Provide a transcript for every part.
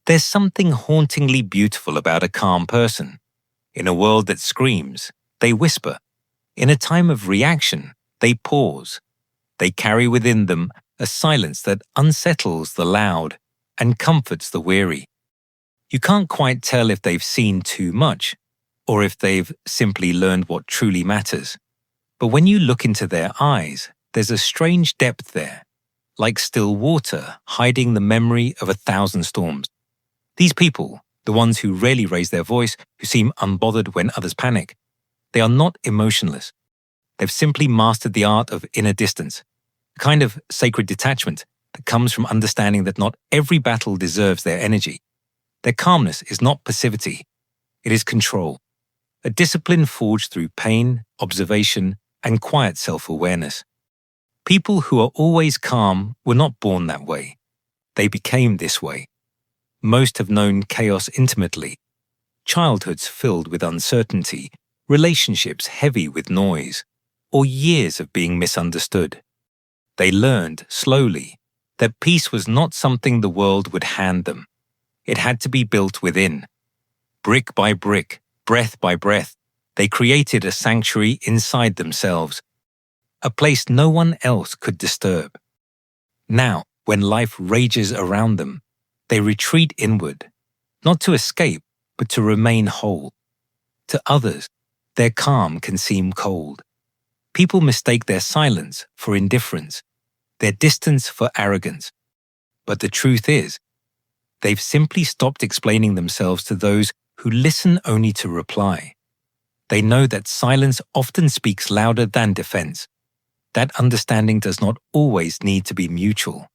There's something hauntingly beautiful about a calm person. In a world that screams, they whisper. In a time of reaction, they pause. They carry within them a silence that unsettles the loud and comforts the weary. You can't quite tell if they've seen too much, or if they've simply learned what truly matters. But when you look into their eyes, there's a strange depth there, like still water hiding the memory of 1,000 storms. These people, the ones who rarely raise their voice, who seem unbothered when others panic, they are not emotionless. They've simply mastered the art of inner distance, a kind of sacred detachment that comes from understanding that not every battle deserves their energy. Their calmness is not passivity, it is control, a discipline forged through pain, observation, and quiet self-awareness. People who are always calm were not born that way. They became this way. Most have known chaos intimately, childhoods filled with uncertainty, relationships heavy with noise, or years of being misunderstood. They learned, slowly, that peace was not something the world would hand them. It had to be built within. Brick by brick, breath by breath, they created a sanctuary inside themselves, a place no one else could disturb. Now, when life rages around them, they retreat inward, not to escape, but to remain whole. To others, their calm can seem cold. People mistake their silence for indifference, their distance for arrogance. But the truth is, they've simply stopped explaining themselves to those who listen only to reply. They know that silence often speaks louder than defense. That understanding does not always need to be mutual.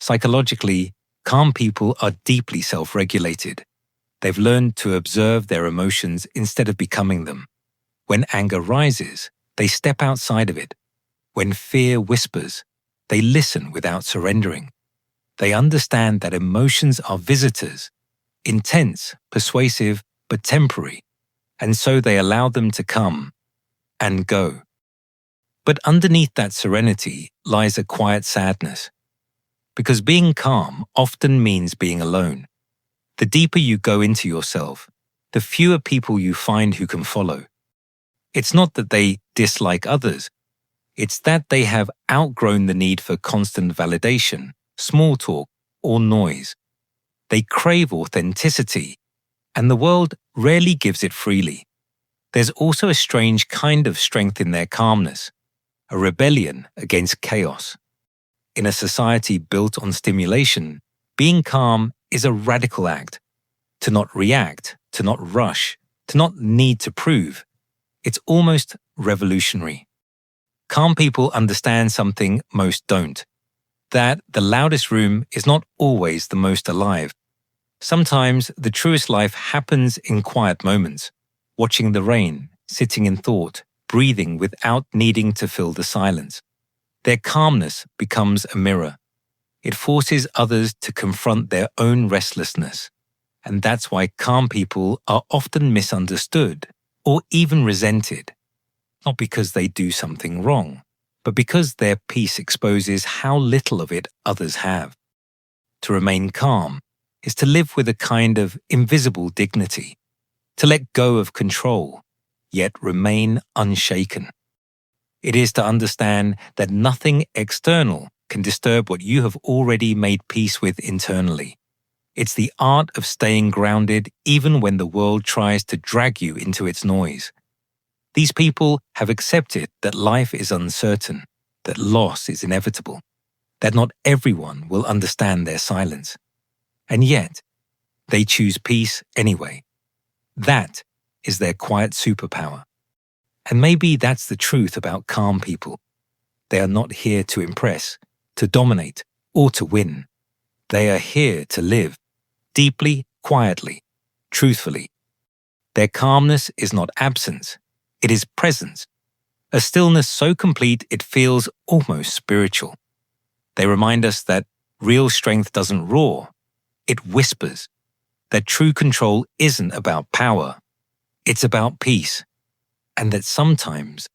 Psychologically, calm people are deeply self-regulated. They've learned to observe their emotions instead of becoming them. When anger rises, they step outside of it. When fear whispers, they listen without surrendering. They understand that emotions are visitors, intense, persuasive, but temporary, and so they allow them to come and go. But underneath that serenity lies a quiet sadness. Because being calm often means being alone. The deeper you go into yourself, the fewer people you find who can follow. It's not that they dislike others. It's that they have outgrown the need for constant validation, small talk, or noise. They crave authenticity, and the world rarely gives it freely. There's also a strange kind of strength in their calmness, a rebellion against chaos. In a society built on stimulation, being calm is a radical act. To not react, to not rush, to not need to prove. It's almost revolutionary. Calm people understand something most don't, that the loudest room is not always the most alive. Sometimes the truest life happens in quiet moments, watching the rain, sitting in thought, breathing without needing to fill the silence. Their calmness becomes a mirror. It forces others to confront their own restlessness. And that's why calm people are often misunderstood or even resented. Not because they do something wrong, but because their peace exposes how little of it others have. To remain calm is to live with a kind of invisible dignity, to let go of control, yet remain unshaken. It is to understand that nothing external can disturb what you have already made peace with internally. It's the art of staying grounded even when the world tries to drag you into its noise. These people have accepted that life is uncertain, that loss is inevitable, that not everyone will understand their silence. And yet, they choose peace anyway. That is their quiet superpower. And maybe that's the truth about calm people. They are not here to impress, to dominate, or to win. They are here to live, deeply, quietly, truthfully. Their calmness is not absence, it is presence, a stillness so complete it feels almost spiritual. They remind us that real strength doesn't roar, it whispers, that true control isn't about power, it's about peace, and that sometimes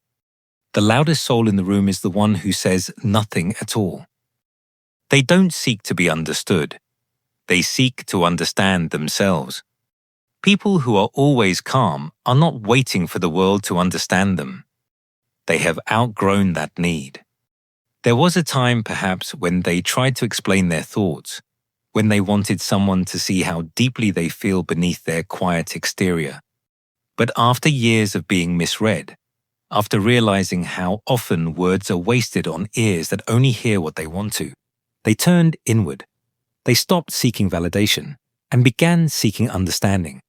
the loudest soul in the room is the one who says nothing at all. They don't seek to be understood. They seek to understand themselves. People who are always calm are not waiting for the world to understand them. They have outgrown that need. There was a time, perhaps, when they tried to explain their thoughts, when they wanted someone to see how deeply they feel beneath their quiet exterior. But after years of being misread, after realizing how often words are wasted on ears that only hear what they want to, they turned inward. They stopped seeking validation and began seeking understanding,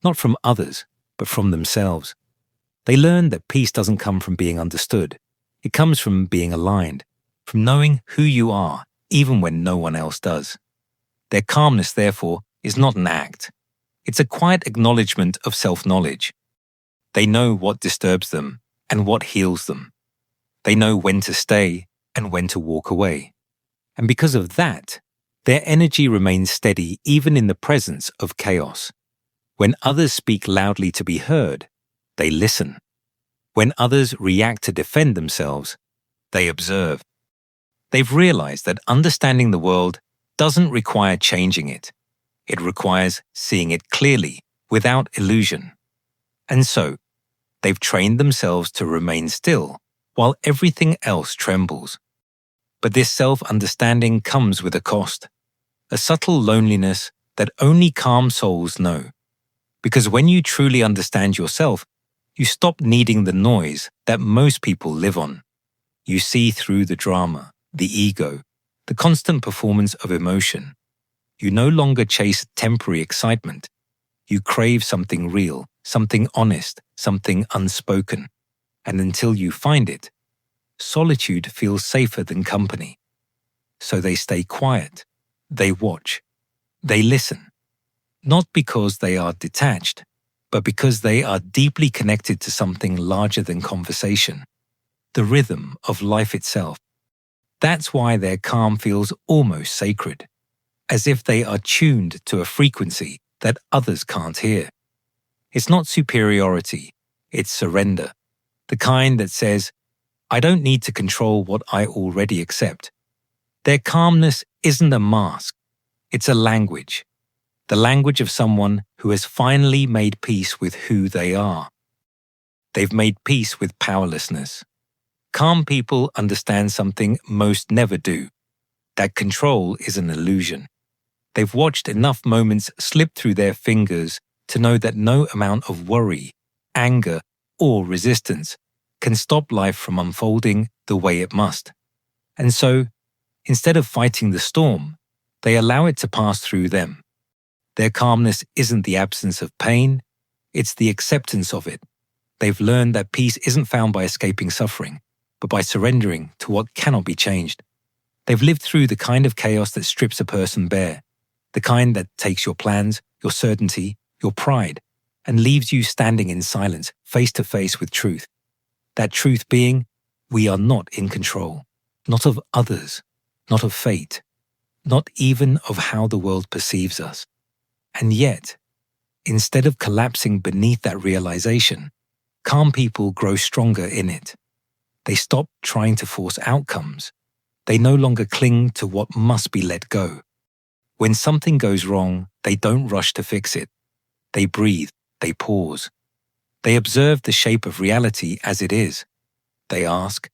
not from others, but from themselves. They learned that peace doesn't come from being understood. It comes from being aligned, from knowing who you are, even when no one else does. Their calmness, therefore, is not an act. It's a quiet acknowledgement of self-knowledge. They know what disturbs them and what heals them. They know when to stay and when to walk away. And because of that, their energy remains steady even in the presence of chaos. When others speak loudly to be heard, they listen. When others react to defend themselves, they observe. They've realized that understanding the world doesn't require changing it. It requires seeing it clearly, without illusion. And so, they've trained themselves to remain still while everything else trembles. But this self-understanding comes with a cost, a subtle loneliness that only calm souls know. Because when you truly understand yourself, you stop needing the noise that most people live on. You see through the drama, the ego, the constant performance of emotion. You no longer chase temporary excitement. You crave something real, something honest, something unspoken. And until you find it, solitude feels safer than company. So they stay quiet. They watch. They listen. Not because they are detached, but because they are deeply connected to something larger than conversation, the rhythm of life itself. That's why their calm feels almost sacred, as if they are tuned to a frequency that others can't hear. It's not superiority, it's surrender, the kind that says, I don't need to control what I already accept. Their calmness isn't a mask, it's a language. The language of someone who has finally made peace with who they are. They've made peace with powerlessness. Calm people understand something most never do, that control is an illusion. They've watched enough moments slip through their fingers to know that no amount of worry, anger, or resistance can stop life from unfolding the way it must. And so, instead of fighting the storm, they allow it to pass through them. Their calmness isn't the absence of pain, it's the acceptance of it. They've learned that peace isn't found by escaping suffering, but by surrendering to what cannot be changed. They've lived through the kind of chaos that strips a person bare, the kind that takes your plans, your certainty, your pride, and leaves you standing in silence, face to face with truth. That truth being, we are not in control, not of others, not of fate, not even of how the world perceives us. And yet, instead of collapsing beneath that realization, calm people grow stronger in it. They stop trying to force outcomes. They no longer cling to what must be let go. When something goes wrong, they don't rush to fix it. They breathe, they pause. They observe the shape of reality as it is. They ask,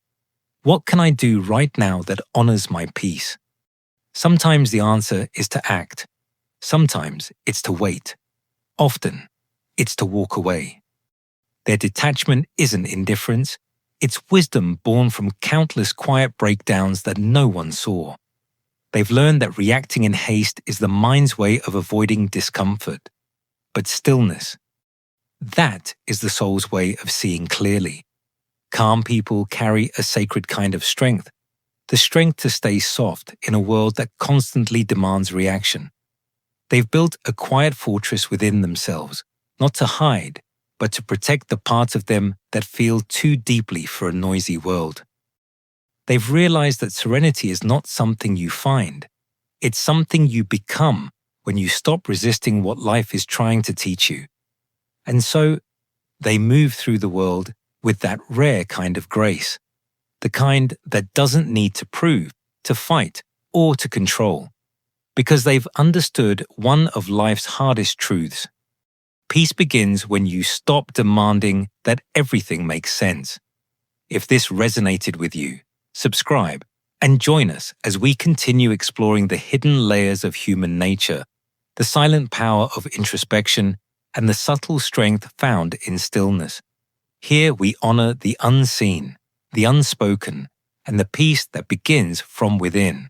what can I do right now that honors my peace? Sometimes the answer is to act. Sometimes it's to wait. Often, it's to walk away. Their detachment isn't indifference. It's wisdom born from countless quiet breakdowns that no one saw. They've learned that reacting in haste is the mind's way of avoiding discomfort. But stillness, that is the soul's way of seeing clearly. Calm people carry a sacred kind of strength, the strength to stay soft in a world that constantly demands reaction. They've built a quiet fortress within themselves, not to hide, but to protect the parts of them that feel too deeply for a noisy world. They've realized that serenity is not something you find. It's something you become when you stop resisting what life is trying to teach you. And so, they move through the world with that rare kind of grace, the kind that doesn't need to prove, to fight, or to control, because they've understood one of life's hardest truths. Peace begins when you stop demanding that everything makes sense. If this resonated with you, subscribe and join us as we continue exploring the hidden layers of human nature, the silent power of introspection, and the subtle strength found in stillness. Here we honor the unseen, the unspoken, and the peace that begins from within.